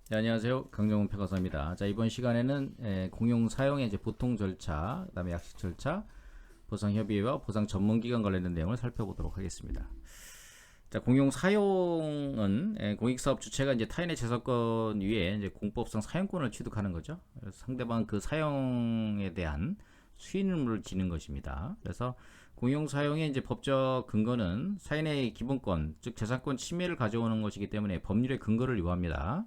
네, 안녕하세요. 강정훈 평가사입니다. 자, 이번 시간에는 공용 사용의 이제 보통 절차, 그다음에 약식 절차, 보상 협의회와 보상 전문 기관 관련된 내용을 살펴보도록 하겠습니다. 자, 공용 사용은 공익 사업 주체가 이제 타인의 재산권 위에 이제 공법상 사용권을 취득하는 거죠. 그래서 상대방 그 사용에 대한 수익을 지는 것입니다. 그래서 공용 사용의 이제 법적 근거는 타인의 기본권, 즉 재산권 침해를 가져오는 것이기 때문에 법률의 근거를 요합니다.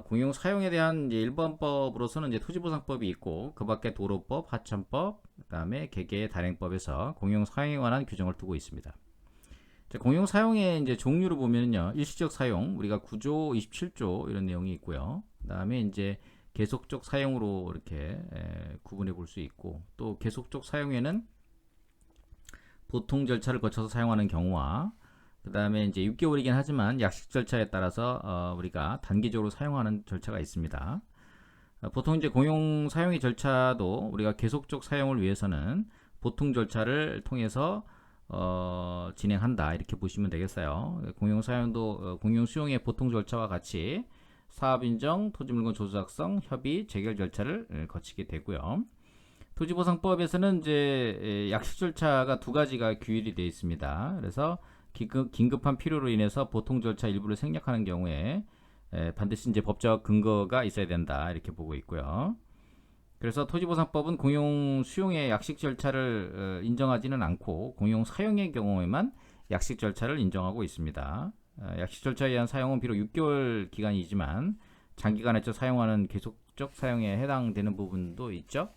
공용 사용에 대한 이제 일반법으로서는 이제 토지보상법이 있고 그 밖에 도로법, 하천법, 그다음에 개개 단행법에서 공용 사용에 관한 규정을 두고 있습니다. 자, 공용 사용의 이제 종류를 보면요, 일시적 사용 우리가 9조, 27조 이런 내용이 있고요. 그다음에 이제 계속적 사용으로 이렇게 구분해 볼 수 있고, 또 계속적 사용에는 보통 절차를 거쳐서 사용하는 경우와 그 다음에 이제 6개월이긴 하지만 약식 절차에 따라서 우리가 단기적으로 사용하는 절차가 있습니다. 보통 이제 공용 사용의 절차도 우리가 계속적 사용을 위해서는 보통 절차를 통해서 진행한다 이렇게 보시면 되겠어요. 공용 사용도 공용 수용의 보통 절차와 같이 사업 인정, 토지물건 조작성, 협의, 재결 절차를 거치게 되고요. 토지보상법에서는 이제 약식 절차가 두 가지가 규율이 되어 있습니다. 그래서 긴급한 필요로 인해서 보통 절차 일부를 생략하는 경우에 반드시 이제 법적 근거가 있어야 된다 이렇게 보고 있고요. 그래서 토지보상법은 공용 수용의 약식 절차를 인정하지는 않고 공용 사용의 경우에만 약식 절차를 인정하고 있습니다. 약식 절차에 의한 사용은 비록 6개월 기간이지만 장기간에 사용하는 계속적 사용에 해당되는 부분도 있죠.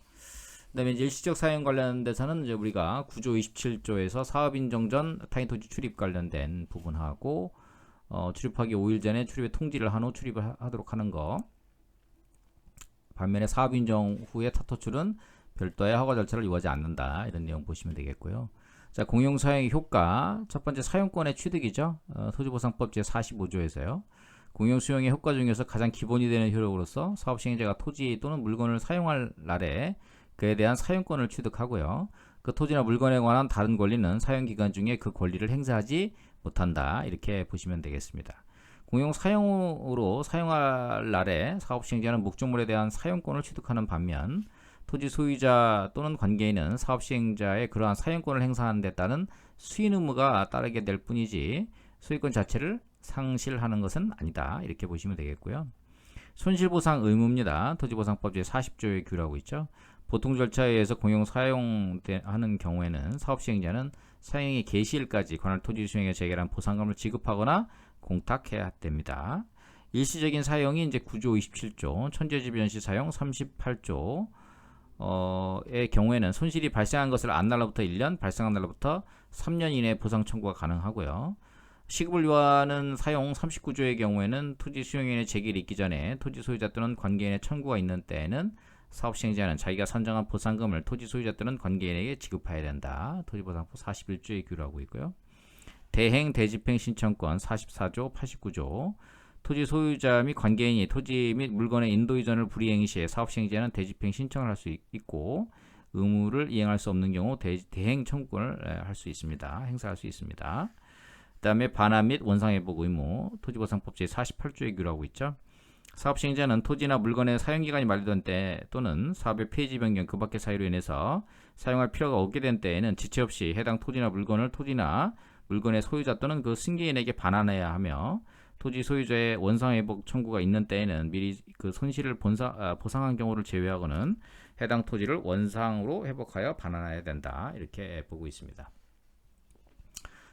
그다음에 이제 일시적 사용 관련돼서는 이제 우리가 9조 27조에서 사업 인정 전 타인 토지 출입 관련된 부분하고 출입하기 5일 전에 출입의 통지를 한 후 출입을 하도록 하는 거. 반면에 사업 인정 후에 타토출은 별도의 허가 절차를 요하지 않는다. 이런 내용 보시면 되겠고요. 자, 공용 사용의 효과. 첫 번째 사용권의 취득이죠. 토지보상법 제45조에서요. 공용 수용의 효과 중에서 가장 기본이 되는 효력으로서 사업 시행자가 토지 또는 물건을 사용할 날에 그에 대한 사용권을 취득하고요. 그 토지나 물건에 관한 다른 권리는 사용 기간 중에 그 권리를 행사하지 못한다. 이렇게 보시면 되겠습니다. 공용 사용으로 사용할 날에 사업 시행자는 목적물에 대한 사용권을 취득하는 반면 토지 소유자 또는 관계인은 사업 시행자의 그러한 사용권을 행사하는 데 따른 수인 의무가 따르게 될 뿐이지 소유권 자체를 상실하는 것은 아니다. 이렇게 보시면 되겠고요. 손실보상 의무입니다. 토지보상법 제40조에 규율하고 있죠. 보통 절차에 의해서 공용 사용하는 경우에는 사업 시행자는 사용의 개시일까지 관할 토지 수용에 재결한 보상금을 지급하거나 공탁해야 됩니다. 일시적인 사용이 이제 9조 27조, 천재지변시 사용 38조 의 경우에는 손실이 발생한 것을 안 날로부터 1년, 발생한 날로부터 3년 이내 보상 청구가 가능하고요. 시급을 요하는 사용 39조의 경우에는 토지 수용인의 제기를 있기 전에 토지 소유자 또는 관계인의 청구가 있는 때에는 사업 시행자는 자기가 선정한 보상금을 토지 소유자 또는 관계인에게 지급해야 된다. 토지보상법 41조에 규율하고 있고요. 대행 대집행 신청권 44조 89조 토지 소유자 및 관계인이 토지 및 물건의 인도 이전을 불이행 시에 사업 시행자는 대집행 신청을 할 수 있고 의무를 이행할 수 없는 경우 대행 청구권을 할 수 있습니다. 행사할 수 있습니다. 그 다음에 반환 및 원상회복 의무 토지보상법 제48조에 규율하고 있죠. 사업 시행자는 토지나 물건의 사용기간이 만료된 때 또는 사업의 폐지 변경 그 밖의 사유로 인해서 사용할 필요가 없게 된 때에는 지체 없이 해당 토지나 물건을 토지나 물건의 소유자 또는 그 승계인에게 반환해야 하며 토지 소유자의 원상회복 청구가 있는 때에는 미리 그 손실을 보상한 경우를 제외하고는 해당 토지를 원상으로 회복하여 반환해야 된다. 이렇게 보고 있습니다.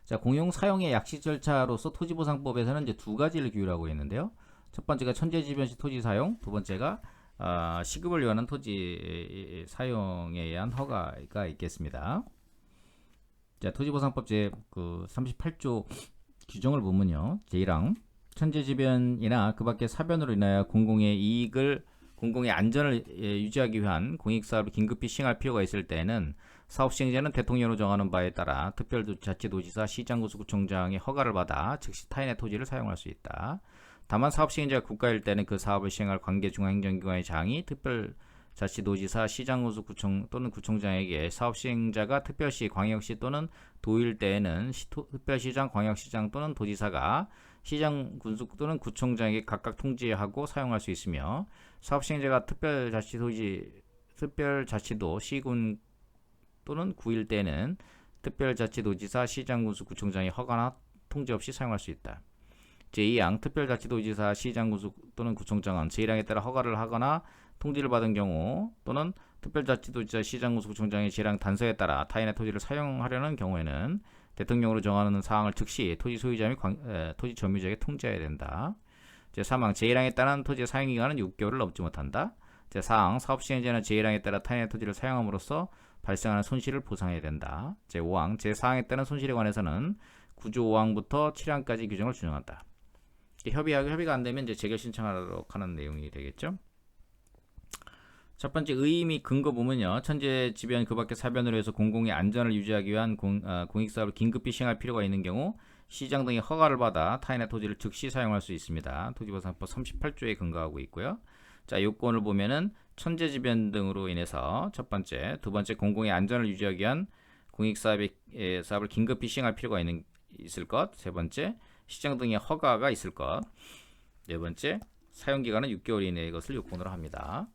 자, 공용 사용의 약식 절차로서 토지보상법에서는 이제 두 가지를 규율하고 있는데요. 첫 번째가 천재지변시 토지 사용, 두 번째가 시급을 요하는 토지 사용에 의한 허가가 있겠습니다. 자, 토지보상법 제 38조 규정을 보면요. 제1항 천재지변이나 그 밖의 사변으로 인하여 공공의 안전을 유지하기 위한 공익사업을 긴급히 시행할 필요가 있을 때에는 사업 시행자는 대통령으로 정하는 바에 따라 특별자치도지사 시장구청장의 허가를 받아 즉시 타인의 토지를 사용할 수 있다. 다만 사업 시행자가 국가일 때는 그 사업을 시행할 관계 중앙행정기관의 장이 특별자치도지사 시장구청 또는 구청장에게 사업 시행자가 특별시, 광역시 또는 도일 때에는 특별시장, 광역시장 또는 도지사가 시장 군수 또는 구청장에게 각각 통지하고 사용할 수 있으며 사업시행자가 특별자치도 시군 또는 구일 때는 특별자치도지사, 시장군수, 구청장의 허가나 통지 없이 사용할 수 있다. 제2항 특별자치도지사, 시장군수 또는 구청장은 제1항에 따라 허가를 하거나 통지를 받은 경우 또는 특별자치도지사, 시장군수, 구청장의 제1항 단서에 따라 타인의 토지를 사용하려는 경우에는 대통령으로 정하는 사항을 즉시 토지 소유자 및 토지 점유자에게 통지해야 된다. 제3항 제1항에 따른 토지의 사용기간은 6개월을 넘지 못한다. 제4항 사업시행자는 제1항에 따라 타인의 토지를 사용함으로써 발생하는 손실을 보상해야 된다. 제5항 제4항에 따른 손실에 관해서는 구조 5항부터 7항까지 규정을 준용한다. 협의가 안 되면 이제 재결 신청하도록 하는 내용이 되겠죠. 첫 번째 의의 및 근거 보면요. 천재 지변 그 밖의 사변으로 해서 공공의 안전을 유지하기 위한 공익사업을 긴급히 시행할 필요가 있는 경우 시장 등의 허가를 받아 타인의 토지를 즉시 사용할 수 있습니다. 토지보상법 38조에 근거하고 있고요. 자, 요건을 보면은 천재 지변 등으로 인해서 첫 번째, 두 번째 공공의 안전을 유지하기 위한 공익사업을 긴급히 시행할 필요가 있을 것, 세 번째 시장 등의 허가가 있을 것, 네 번째 사용기간은 6개월 이내의 것을 요건으로 합니다.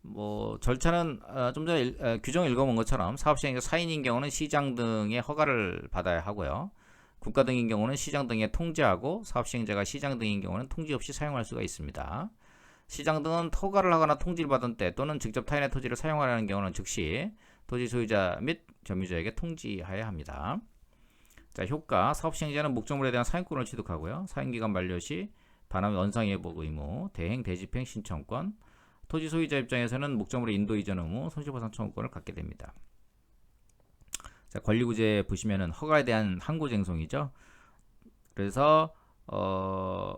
뭐 절차는 좀 전에 규정을 읽어본 것처럼 사업시행자 사인인 경우는 시장 등의 허가를 받아야 하고요. 국가 등인 경우는 시장 등에 통지하고 사업시행자가 시장 등인 경우는 통지 없이 사용할 수가 있습니다. 시장 등은 허가를 하거나 통지를 받은 때 또는 직접 타인의 토지를 사용하려는 경우는 즉시 토지 소유자 및 점유자에게 통지해야 합니다. 자, 효과 사업시행자는 목적물에 대한 사용권을 취득하고요. 사용기간 만료 시 반환 원상예보 의무, 대행 대집행 신청권, 토지 소유자 입장에서는 목적물의 인도 이전 의무, 손실보상 청구권을 갖게 됩니다. 자, 권리구제 보시면은 허가에 대한 항고쟁송이죠. 그래서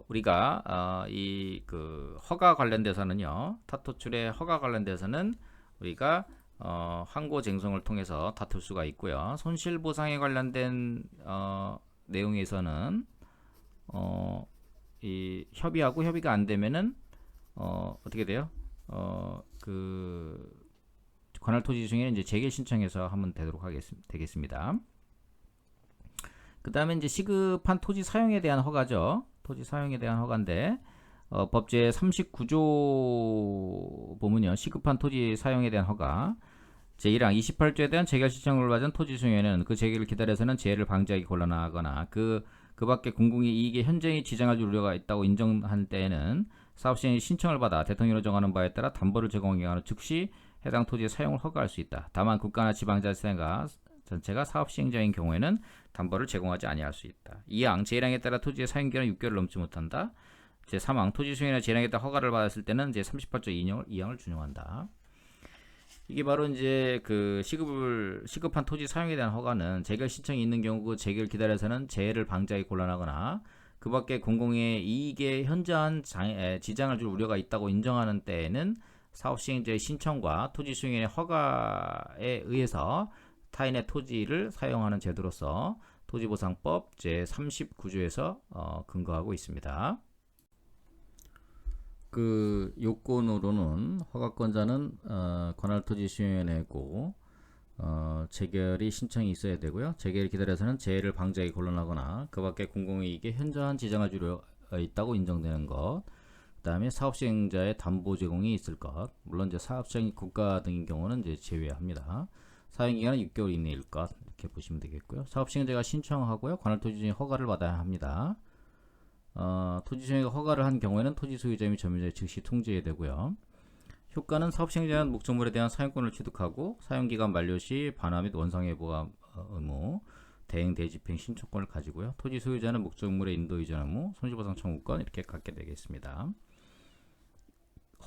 우리가 이 그 허가 관련돼서는요, 타토출의 허가 관련돼서는 우리가 항고쟁송을 통해서 다툴 수가 있고요. 손실보상에 관련된 내용에서는 이 협의가 안 되면은 어떻게 돼요? 그 관할 토지 중에는 이제 재결 신청해서 하면 되겠습니다. 그 다음에 이제 시급한 토지 사용에 대한 허가죠. 토지 사용에 대한 허가인데, 법제 39조 보면요. 시급한 토지 사용에 대한 허가. 제1항 28조에 대한 재결 신청을 받은 토지 수용에는 그 재결을 기다려서는 재해를 방지하기 곤란하거나 그 밖에 공공의 이익에 현저히 지장할 우려가 있다고 인정한 때에는 사업시행의 신청을 받아 대통령으로 정하는 바에 따라 담보를 제공하기 위한 즉시 해당 토지의 사용을 허가할 수 있다. 다만 국가나 지방자치단체가 전체가 사업시행자인 경우에는 담보를 제공하지 아니할 수 있다. 2항 제1항에 따라 토지의 사용기간은 6개월을 넘지 못한다. 제3항 토지 수용이나 제1항에 따라 허가를 받았을 때는 제38조 2항을 준용한다. 이게 바로 이제 그 시급한 토지 사용에 대한 허가는 재결 신청이 있는 경우 그 재결 기다려서는 재해를 방지하기 곤란하거나 그 밖에 공공의 이익에 현저한 지장을 줄 우려가 있다고 인정하는 때에는 사업시행자의 신청과 토지 수용인의 허가에 의해서 타인의 토지를 사용하는 제도로서 토지보상법 제39조에서 근거하고 있습니다. 그 요건으로는 허가권자는 관할토지 수용위원회고 재결이 신청이 있어야 되고요. 재결을 기다려서는 재해를 방지하기 곤란하거나 그 밖에 공공이익에 현저한 지장을 줄 있다고 인정되는 것, 그 다음에 사업시행자의 담보 제공이 있을 것, 물론 이제 사업시행 국가 등인 경우는 이제 제외합니다. 사용기간은 6개월 이내일 것, 이렇게 보시면 되겠고요. 사업시행자가 신청하고요. 관할토지 수용 허가를 받아야 합니다. 토지 수용에 허가를 한 경우에는 토지 소유자 및 점유자의 즉시 통지해야 되고요. 효과는 사업시행자는 목적물에 대한 사용권을 취득하고 사용기간 만료 시 반환 및 원상예보 의무, 대행 대집행 신청권을 가지고요. 토지 소유자는 목적물의 인도 이전 의무, 손실보상 청구권 이렇게 갖게 되겠습니다.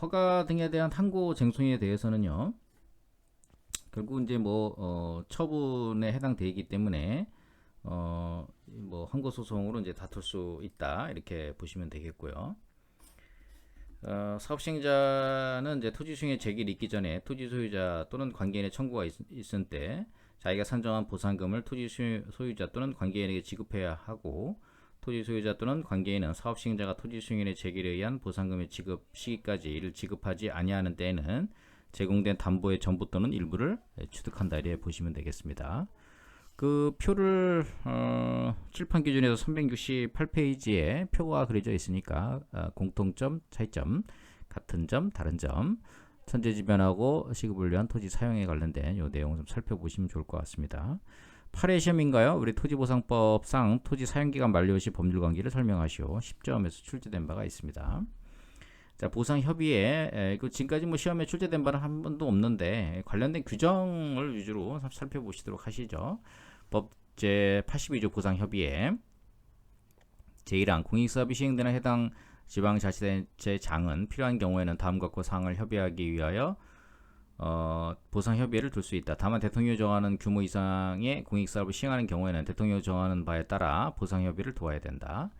허가 등에 대한 항고쟁송에 대해서는요. 결국 이제 뭐 처분에 해당되기 때문에 뭐 항고소송으로 이제 다툴 수 있다 이렇게 보시면 되겠고요. 사업시행자는 이제 토지 수용의 제기를 있기 전에 토지 소유자 또는 관계인의 청구가 있을 때 자기가 산정한 보상금을 토지 소유자 또는 관계인에게 지급해야 하고, 토지 소유자 또는 관계인은 사업시행자가 토지 수용인의 제기에 의한 보상금의 지급 시기까지 이를 지급하지 아니하는 때에는 제공된 담보의 전부 또는 일부를 취득한다 이렇게 보시면 되겠습니다. 그 표를 칠판 기준에서 368페이지에 표가 그려져 있으니까 공통점, 차이점, 같은 점, 다른 점, 천재지변하고 시급을 위한 토지 사용에 관련된 요 내용을 좀 살펴보시면 좋을 것 같습니다. 8회 시험인가요? 우리 토지보상법상 토지 사용기간 만료 시 법률관계를 설명하시오. 10점에서 출제된 바가 있습니다. 자, 보상협의회, 지금까지 뭐 시험에 출제된 바는 한 번도 없는데 관련된 규정을 위주로 살펴보시도록 하시죠. 법 제82조 보상협의회 제1항 공익사업이 시행되는 해당 지방자치단체장은 필요한 경우에는 다음과 같고 사항을 협의하기 위하여 보상협의회를 둘 수 있다. 다만 대통령이 정하는 규모 이상의 공익사업을 시행하는 경우에는 대통령이 정하는 바에 따라 보상협의회를 도와야 된다.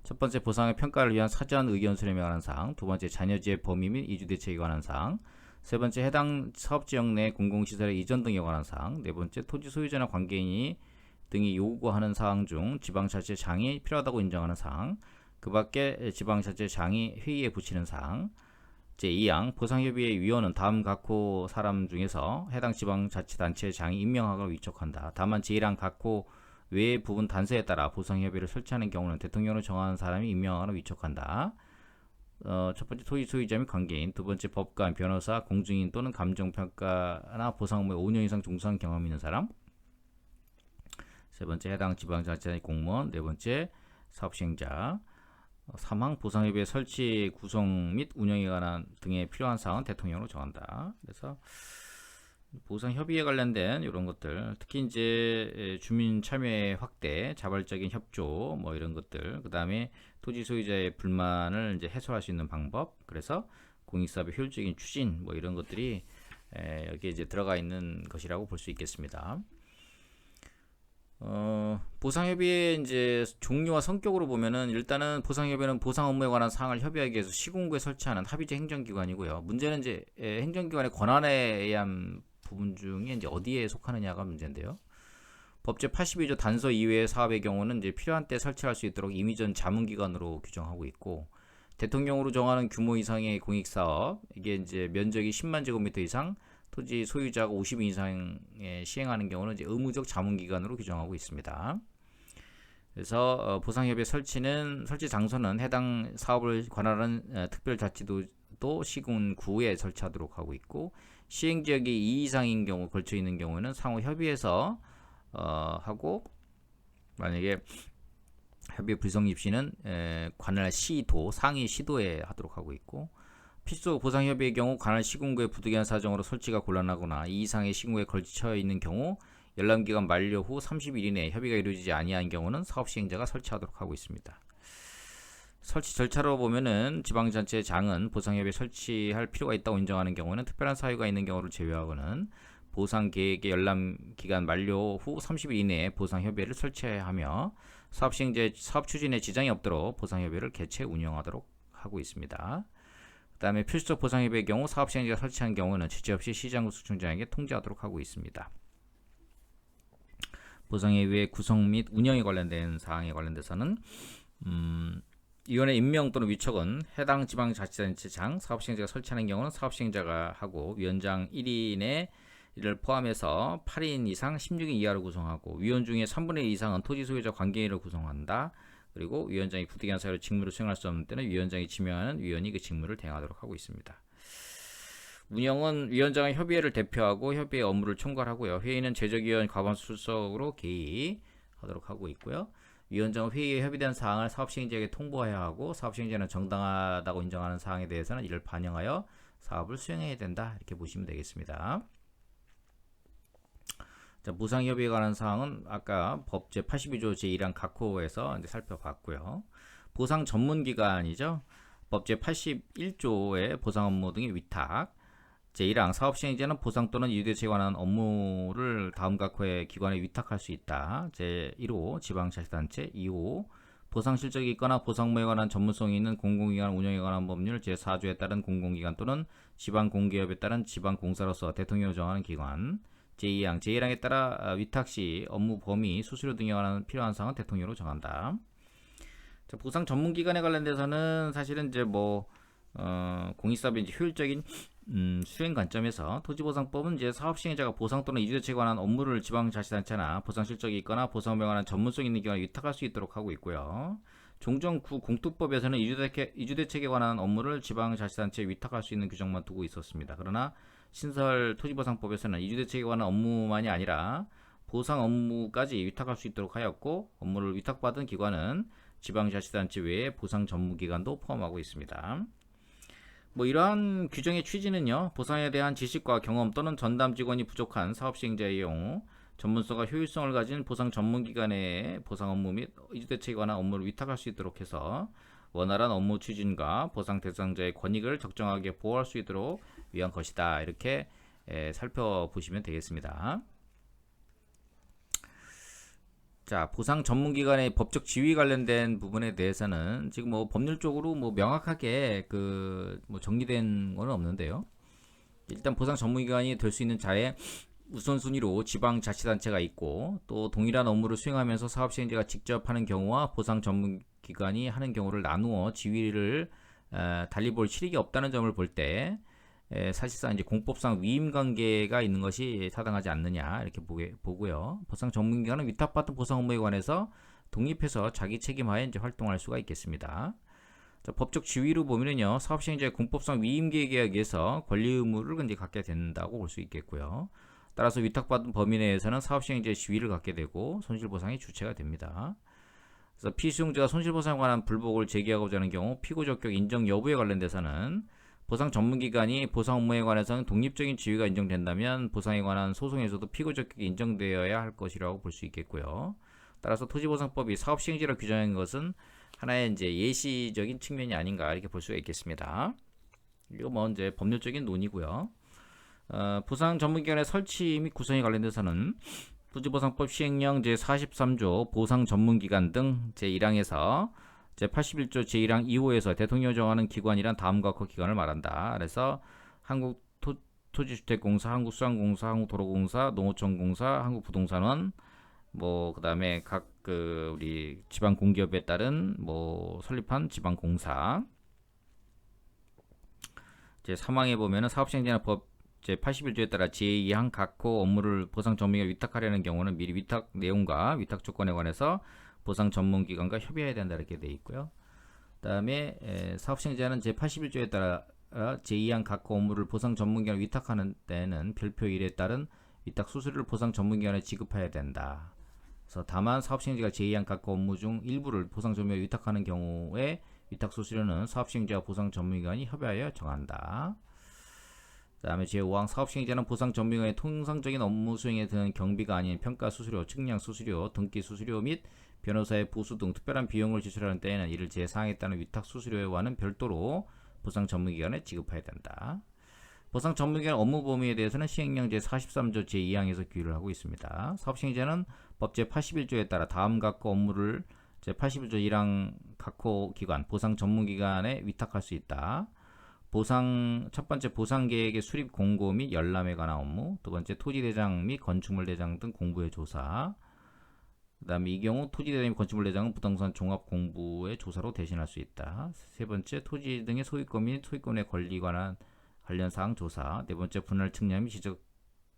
첫 번째, 보상의 평가를 위한 사전 의견 수렴에 관한 사항. 두 번째, 잔여지의 범위 및 이주 대책에 관한 사항. 세 번째, 해당 사업지역 내 공공시설의 이전 등에 관한 사항. 네 번째, 토지 소유자나 관계인이 등이 요구하는 사항 중 지방자치장이 필요하다고 인정하는 사항. 그 밖에 지방자치장이 회의에 붙이는 사항. 제2항 보상협의회 위원은 다음 각호 사람 중에서 해당 지방자치단체장이 임명하거나 위촉한다. 다만 제1항 각호 외의 부분 단서에 따라 보상협의회를 설치하는 경우는 대통령으로 정하는 사람이 임명하거나 위촉한다. 첫 번째, 토지 소유자 및 관계인. 두 번째, 법관, 변호사, 공증인 또는 감정평가나 보상 업무에 5년 이상 종사한 경험이 있는 사람. 세 번째, 해당 지방자치단체 공무원. 네 번째, 사업시행자. 3항 보상협의회 설치, 구성 및 운영에 관한 등에 필요한 사항은 대통령으로 정한다. 그래서 보상협의회 관련된 이런 것들, 특히 이제 주민 참여의 확대, 자발적인 협조, 뭐 이런 것들, 그 다음에 토지 소유자의 불만을 이제 해소할 수 있는 방법, 그래서 공익사업의 효율적인 추진, 뭐 이런 것들이 여기에 이제 들어가 있는 것이라고 볼 수 있겠습니다. 보상협의회 이제 종류와 성격으로 보면은 일단은 보상협의회는 보상 업무에 관한 사항을 협의하기 위해서 시군구에 설치하는 합의제 행정기관이고요. 문제는 이제 행정기관의 권한에 의한 부분 중에 이제 어디에 속하느냐가 문제인데요. 법 제82조 단서 이외의 사업의 경우는 이제 필요한 때 설치할 수 있도록 임의전 자문기관으로 규정하고 있고, 대통령으로 정하는 규모 이상의 공익사업, 이게 이제 면적이 10만 제곱미터 이상, 토지 소유자가 50인 이상에 시행하는 경우는 이제 의무적 자문기관으로 규정하고 있습니다. 그래서 보상협의회 설치 장소는 해당 사업을 관할하는 특별자치도도 시군구에 설치하도록 하고 있고, 시행지역이 2 이상인 경우 걸쳐 있는 경우에는 상호 협의해서 하고, 만약에 협의 불성립 시는 관할 시도, 상위 시도에 하도록 하고 있고, 필수 보상협의의 경우 관할 시군구에 부득이한 사정으로 설치가 곤란하거나 이 이상의 시군구에 걸쳐 있는 경우 열람기간 만료 후 30일 이내에 협의가 이루어지지 아니한 경우는 사업시행자가 설치하도록 하고 있습니다. 설치 절차로 보면은 지방자치장은 보상협의회 설치할 필요가 있다고 인정하는 경우에는 특별한 사유가 있는 경우를 제외하고는 보상계획의 열람기간 만료 후 30일 이내에 보상협의회를 설치해야 하며 사업시행자의 사업 추진에 지장이 없도록 보상협의회를 개최 운영하도록 하고 있습니다. 그 다음에 필수적 보상협의회의 경우 사업시행자가 설치한 경우는 지체 없이 시장구 수청장에게 통지하도록 하고 있습니다. 보상협의회 구성 및 운영에 관련된 사항에 관련돼서는 위원회 임명 또는 위촉은 해당 지방자치단체장 사업시행자가 설치하는 경우는 사업시행자가 하고, 위원장 1인에 이를 포함해서 8인 이상 16인 이하로 구성하고, 위원 중에 3분의 1 이상은 토지 소유자 관계인으로 구성한다. 그리고 위원장이 부득이한 사유로 직무를 수행할 수 없는 때는 위원장이 지명하는 위원이 그 직무를 대행하도록 하고 있습니다. 운영은 위원장은 협의회를 대표하고 협의회 업무를 총괄하고요. 회의는 제적위원 과반수 출석으로 개의하도록 하고 있고요. 위원장은 회의에 협의된 사항을 사업시행자에게 통보해야 하고, 사업시행자는 정당하다고 인정하는 사항에 대해서는 이를 반영하여 사업을 수행해야 된다. 이렇게 보시면 되겠습니다. 자, 보상협의에 관한 사항은 아까 법 제82조 제1항 각호에서 이제 살펴봤고요. 보상 전문기관이죠. 법 제81조의 보상 업무 등의 위탁. 제1항 사업시행자는 보상 또는 이주대책에 관한 업무를 다음 각호의 기관에 위탁할 수 있다. 제1호 지방자치단체. 2호 보상 실적이 있거나 보상무에 관한 전문성이 있는 공공기관 운영에 관한 법률 제4조에 따른 공공기관 또는 지방공기업에 따른 지방공사로서 대통령이 정하는 기관. 제2항 제1항에 따라 위탁시 업무 범위, 수수료 등에 관한 필요한 사항은 대통령으로 정한다. 자, 보상 전문기관에 관련돼서는 사실은 이제 공익사업의 이제 효율적인 수행 관점에서 토지보상법은 이제 사업시행자가 보상 또는 이주대책에 관한 업무를 지방자치단체나 보상 실적이 있거나 보상에 관한 전문성 있는 기관에 위탁할 수 있도록 하고 있고요. 종전 구 공투법에서는 이주대책에 관한 업무를 지방자치단체에 위탁할 수 있는 규정만 두고 있었습니다. 그러나 신설 토지보상법에서는 이주대책에 관한 업무만이 아니라 보상 업무까지 위탁할 수 있도록 하였고, 업무를 위탁받은 기관은 지방자치단체 외에 보상 전문기관도 포함하고 있습니다. 뭐 이러한 규정의 취지는요, 보상에 대한 지식과 경험 또는 전담 직원이 부족한 사업시행자의 경우 전문성과 효율성을 가진 보상 전문기관에 보상 업무 및 이주대책에 관한 업무를 위탁할 수 있도록 해서 원활한 업무 추진과 보상 대상자의 권익을 적정하게 보호할 수 있도록 위한 것이다. 이렇게 살펴보시면 되겠습니다. 자, 보상 전문기관의 법적 지위 관련된 부분에 대해서는 지금 뭐 법률적으로 뭐 명확하게 뭐 정리된 건 없는데요. 일단 보상 전문기관이 될 수 있는 자의 우선순위로 지방자치단체가 있고, 또 동일한 업무를 수행하면서 사업시행자가 직접 하는 경우와 보상 전문기관이 하는 경우를 나누어 지위를 달리 볼 실익이 없다는 점을 볼 때 사실상 이제 공법상 위임 관계가 있는 것이 타당하지 않느냐 이렇게 보고요. 보상 전문기관은 위탁받은 보상 업무에 관해서 독립해서 자기 책임하에 이제 활동할 수가 있겠습니다. 자, 법적 지위로 보면은요, 사업시행자의 공법상 위임 계획에 의해서 권리 의무를 이제 갖게 된다고 볼 수 있겠고요. 따라서 위탁받은 범위 내에서는 사업시행자의 지위를 갖게 되고 손실보상의 주체가 됩니다. 그래서 피수용자가 손실보상에 관한 불복을 제기하고자 하는 경우 피고 적격 인정 여부에 관련돼서는 보상 전문기관이 보상 업무에 관해서는 독립적인 지위가 인정된다면 보상에 관한 소송에서도 피고 적격이 인정되어야 할 것이라고 볼 수 있겠고요. 따라서 토지보상법이 사업시행자를 규정한 것은 하나의 이제 예시적인 측면이 아닌가 이렇게 볼 수가 있겠습니다. 이거 뭐 이제 법률적인 논의고요. 보상 전문기관의 설치 및 구성에 관련돼서는 토지보상법 시행령 제43조 보상 전문기관 등 제1항에서 제81조 제1항 2호에서 대통령이 정하는 기관이란 다음과 같은 기관을 말한다. 그래서 한국토지주택공사, 한국수산공사, 한국도로공사, 농어촌공사, 한국부동산원, 뭐 그다음에 각 우리 지방 공기업에 따른 뭐 설립한 지방공사. 제 3항에 보면은 사업시행자는 법 제81조에 따라 제2항 각호 업무를 보상 전문기관에 위탁하려는 경우는 미리 위탁 내용과 위탁 조건에 관해서 보상 전문기관과 협의해야 된다 이렇게 되어 있고요. 그다음에 사업시행자는 제81조에 따라 제2항 각호 업무를 보상 전문기관에 위탁하는 때는 별표일에 따른 위탁 수수료를 보상 전문기관에 지급해야 된다. 그래서 다만 사업시행자가 제2항 각호 업무 중 일부를 보상 전문기관에 위탁하는 경우에 위탁 수수료는 사업시행자와 보상 전문기관이 협의하여 정한다. 그 다음에 제5항 사업시행자는 보상 전문기관의 통상적인 업무 수행에 드는 경비가 아닌 평가 수수료, 측량 수수료, 등기 수수료 및 변호사의 보수 등 특별한 비용을 지출하는 때에는 이를 제4항에 따른 위탁 수수료와는 별도로 보상 전문기관에 지급해야 된다. 보상 전문기관 업무 범위에 대해서는 시행령 제43조 제2항에서 규율을 하고 있습니다. 사업시행자는 법 제81조에 따라 다음 각호 업무를 제81조 1항 각호 기관, 보상 전문기관에 위탁할 수 있다. 첫 번째 보상 계획의 수립 공고 및 열람에 관한 업무, 두 번째 토지대장 및 건축물 대장 등 공부의 조사, 그 다음에 이 경우 토지대장 및 건축물 대장은 부동산 종합 공부의 조사로 대신할 수 있다. 세 번째 토지 등의 소유권 및 소유권의 권리 관련 사항 조사, 네 번째 분할 측량 및 지적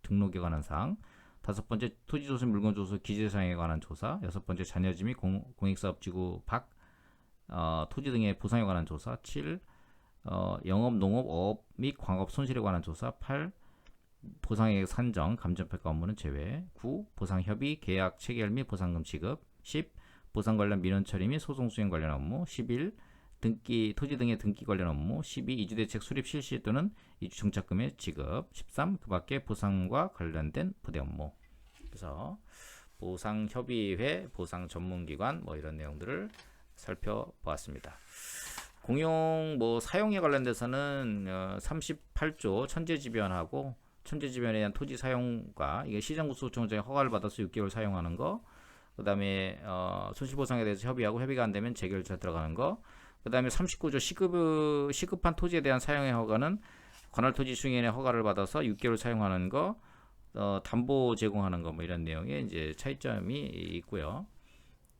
등록에 관한 사항, 다섯 번째 토지조선 물건조서 기재사항에 관한 조사, 여섯 번째 잔여지 및 공익사업지구 밖 토지 등의 보상에 관한 조사, 7. 영업, 농업, 어업 및 광업 손실에 관한 조사, 8. 보상액 산정, 감정평가 업무는 제외, 9. 보상협의, 계약 체결 및 보상금 지급, 10. 보상 관련 민원 처리 및 소송 수행 관련 업무, 11. 토지 등의 등기 관련 업무, 12. 이주대책 수립 실시 또는 이주정착금의 지급, 13. 그 밖에 보상과 관련된 부대 업무. 그래서 보상협의회, 보상전문기관 뭐 이런 내용들을 살펴보았습니다. 공용 사용에 관련돼서는 38조 천재지변하고 천재지변에 대한 토지 사용과 이게 시정구소청장의 허가를 받아서 6개월 사용하는 거, 그 다음에 손실보상에 대해서 협의하고 협의가 안 되면 재결자 들어가는 거, 그 다음에 39조 시급한 토지에 대한 사용의 허가는 관할토지 수행인의 허가를 받아서 6개월 사용하는 거, 담보 제공하는 거 뭐 이런 내용의 이제 차이점이 있고요.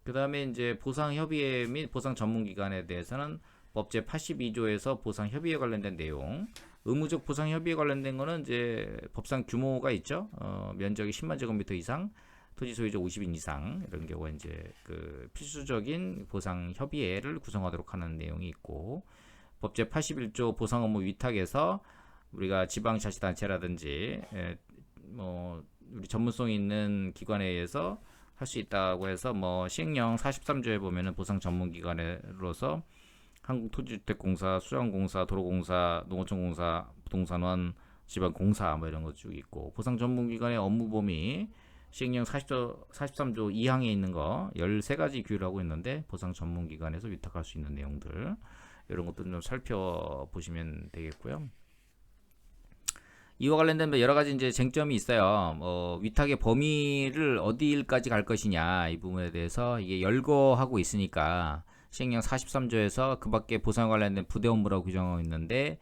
그 다음에 이제 보상협의회 및 보상전문기관에 대해서는 법제 82조에서 보상 협의에 관련된 내용, 의무적 보상 협의에 관련된 거는 이제 법상 규모가 있죠. 면적이 10만 제곱미터 이상, 토지 소유자 50인 이상 이런 경우에 이제 그 필수적인 보상 협의회를 구성하도록 하는 내용이 있고, 법제 81조 보상 업무 위탁에서 우리가 지방자치단체라든지 뭐 우리 전문성 있는 기관에 의해서 할 수 있다고 해서 뭐 시행령 43조에 보면은 보상 전문기관으로서 한국토지주택공사, 수자원공사, 도로공사, 농어촌공사, 부동산원, 지방공사 뭐 이런 거 쭉 있고, 보상 전문기관의 업무 범위 시행령 43조 2항에 있는 거 13가지 규율을 하고 있는데, 보상 전문기관에서 위탁할 수 있는 내용들 이런 것도 좀 살펴보시면 되겠고요. 이와 관련된 여러 가지 이제 쟁점이 있어요. 위탁의 범위를 어디까지 갈 것이냐, 이 부분에 대해서 이게 열거하고 있으니까 시행령 43조에서 그 밖에 보상 관련된 부대 업무라고 규정하고 있는데,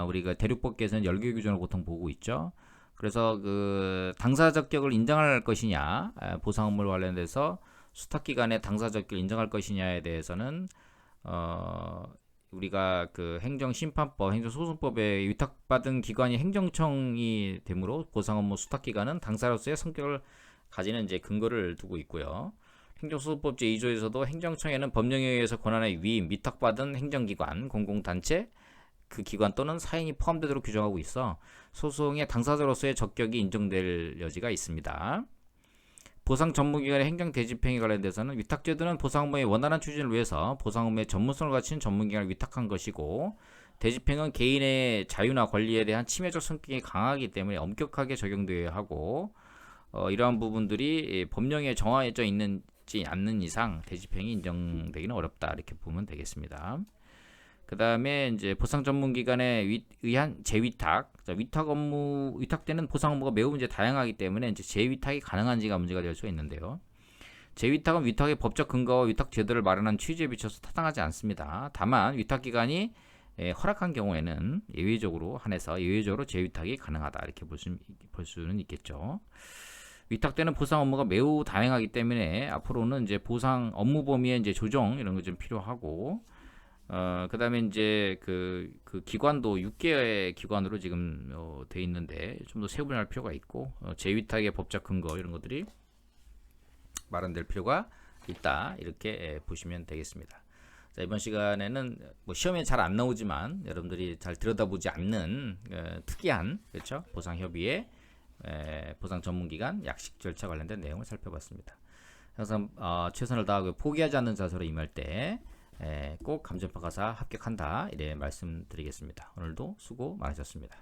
우리가 대륙법계에서는 열거 규정을 보통 보고 있죠. 그래서 그 당사 적격을 인정할 것이냐, 보상 업무 관련돼서 수탁기관의 당사 적격을 인정할 것이냐에 대해서는 우리가 그 행정심판법, 행정소송법에 위탁받은 기관이 행정청이 되므로 보상 업무 수탁기관은 당사로서의 성격을 가지는 이제 근거를 두고 있고요. 행정소송법 제2조에서도 행정청에는 법령에 의해서 권한의 위임, 위탁받은 행정기관, 공공단체, 그 기관 또는 사인이 포함되도록 규정하고 있어 소송의 당사자로서의 적격이 인정될 여지가 있습니다. 보상 전문기관의 행정대집행에 관련돼서는 위탁제도는 보상 업무의 원활한 추진을 위해서 보상 업무의 전문성을 갖춘 전문기관을 위탁한 것이고, 대집행은 개인의 자유나 권리에 대한 침해적 성격이 강하기 때문에 엄격하게 적용되어야 하고, 이러한 부분들이 법령에 정해져 있지 않는 이상 대집행이 인정되기는 어렵다, 이렇게 보면 되겠습니다. 그 다음에 이제 보상 전문기관에 의한 재위탁, 위탁 업무, 위탁되는 보상 업무가 매우 이제 다양하기 때문에 이제 재위탁이 가능한지가 문제가 될 수 있는데요. 재위탁은 위탁의 법적 근거와 위탁 제도를 마련한 취지에 비춰서 타당하지 않습니다. 다만 위탁 기관이 허락한 경우에는 예외적으로 한해서 예외적으로 재위탁이 가능하다, 이렇게 볼 수는 있겠죠. 위탁되는 보상 업무가 매우 다양하기 때문에 앞으로는 이제 보상 업무 범위의 이제 조정 이런 거 좀 필요하고, 그 다음에 이제 그 기관도 6개의 기관으로 지금 돼 있는데 좀 더 세분화할 필요가 있고, 재위탁의 법적 근거 이런 것들이 마련될 필요가 있다, 이렇게 보시면 되겠습니다. 자, 이번 시간에는 뭐 시험에 잘 안 나오지만 여러분들이 잘 들여다보지 않는 특이한, 그렇죠, 보상협의회, 보상 전문기관, 약식 절차 관련된 내용을 살펴봤습니다. 항상 최선을 다하고 포기하지 않는 자세로 임할 때 꼭 감정평가사 합격한다, 이래 말씀드리겠습니다. 오늘도 수고 많으셨습니다.